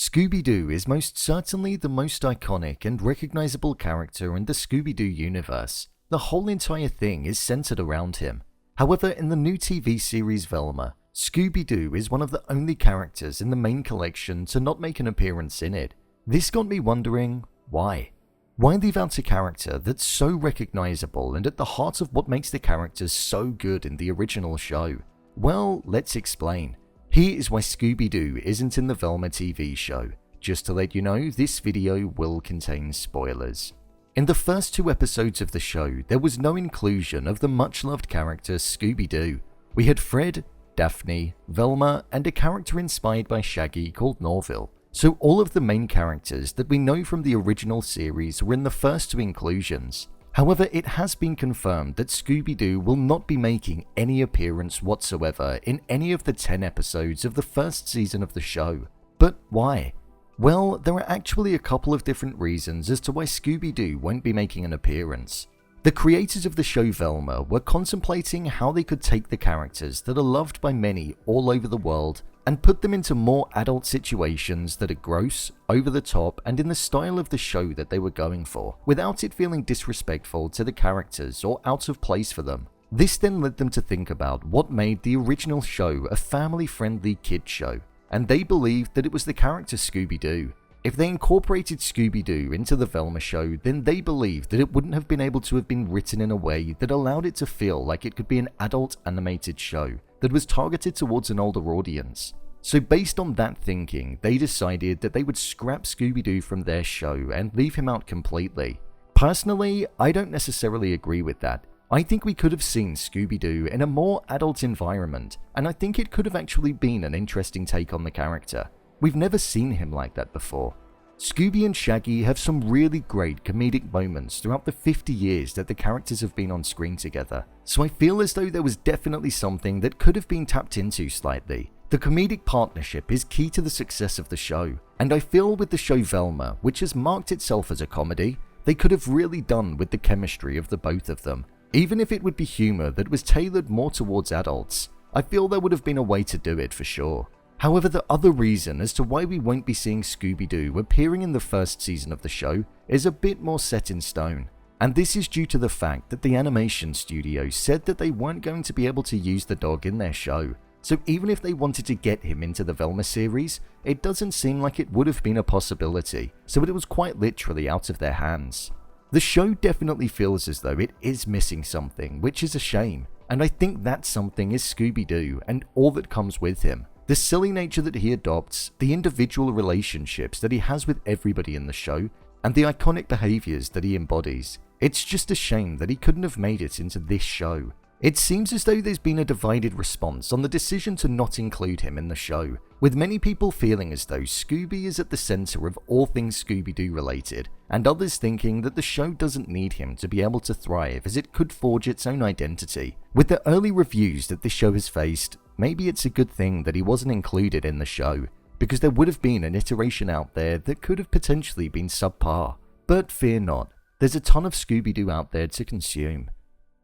Scooby-Doo is most certainly the most iconic and recognizable character in the Scooby-Doo universe. The whole entire thing is centered around him. However, in the new TV series Velma, Scooby-Doo is one of the only characters in the main collection to not make an appearance in it. This got me wondering, why? Why leave out a character that's so recognizable and at the heart of what makes the characters so good in the original show? Well, let's explain. Here is why Scooby-Doo isn't in the Velma TV show. Just to let you know, this video will contain spoilers. In the first 2 episodes of the show, there was no inclusion of the much-loved character Scooby-Doo. We had Fred, Daphne, Velma, and a character inspired by Shaggy called Norville. So all of the main characters that we know from the original series were in the first 2 inclusions. However, it has been confirmed that Scooby-Doo will not be making any appearance whatsoever in any of the 10 episodes of the first season of the show. But why? Well, there are actually a couple of different reasons as to why Scooby-Doo won't be making an appearance. The creators of the show Velma were contemplating how they could take the characters that are loved by many all over the world and put them into more adult situations that are gross, over the top, and in the style of the show that they were going for, without it feeling disrespectful to the characters or out of place for them. This then led them to think about what made the original show a family-friendly kid show, and they believed that it was the character Scooby-Doo. If they incorporated Scooby-Doo into the Velma show, then they believed that it wouldn't have been able to have been written in a way that allowed it to feel like it could be an adult animated show that was targeted towards an older audience. So based on that thinking, they decided that they would scrap Scooby-Doo from their show and leave him out completely. Personally, I don't necessarily agree with that. I think we could have seen Scooby-Doo in a more adult environment, and I think it could have actually been an interesting take on the character. We've never seen him like that before. Scooby and Shaggy have some really great comedic moments throughout the 50 years that the characters have been on screen together, so I feel as though there was definitely something that could have been tapped into slightly. The comedic partnership is key to the success of the show, and I feel with the show Velma, which has marked itself as a comedy, they could have really done with the chemistry of the both of them. Even if it would be humor that was tailored more towards adults, I feel there would have been a way to do it for sure. However, the other reason as to why we won't be seeing Scooby-Doo appearing in the first season of the show is a bit more set in stone. And this is due to the fact that the animation studio said that they weren't going to be able to use the dog in their show. So even if they wanted to get him into the Velma series, it doesn't seem like it would have been a possibility, so it was quite literally out of their hands. The show definitely feels as though it is missing something, which is a shame, and I think that something is Scooby-Doo and all that comes with him. The silly nature that he adopts, the individual relationships that he has with everybody in the show, and the iconic behaviors that he embodies. It's just a shame that he couldn't have made it into this show. It seems as though there's been a divided response on the decision to not include him in the show, with many people feeling as though Scooby is at the center of all things Scooby-Doo related, and others thinking that the show doesn't need him to be able to thrive as it could forge its own identity. With the early reviews that the show has faced, maybe it's a good thing that he wasn't included in the show, because there would have been an iteration out there that could have potentially been subpar. But fear not, there's a ton of Scooby-Doo out there to consume.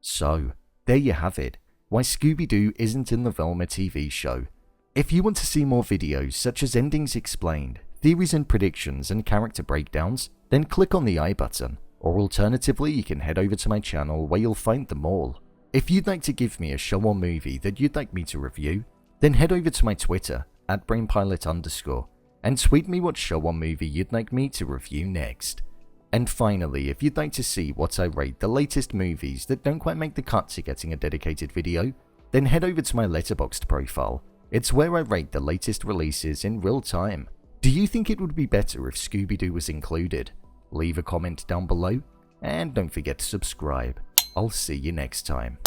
So, there you have it, why Scooby-Doo isn't in the Velma TV show. If you want to see more videos such as endings explained, theories and predictions, and character breakdowns, then click on the I button, or alternatively you can head over to my channel where you'll find them all. If you'd like to give me a show or movie that you'd like me to review, then head over to my Twitter, @brainpilot_, and tweet me what show or movie you'd like me to review next. And finally, if you'd like to see what I rate the latest movies that don't quite make the cut to getting a dedicated video, then head over to my Letterboxd profile. It's where I rate the latest releases in real time. Do you think it would be better if Scooby-Doo was included? Leave a comment down below, and don't forget to subscribe. I'll see you next time.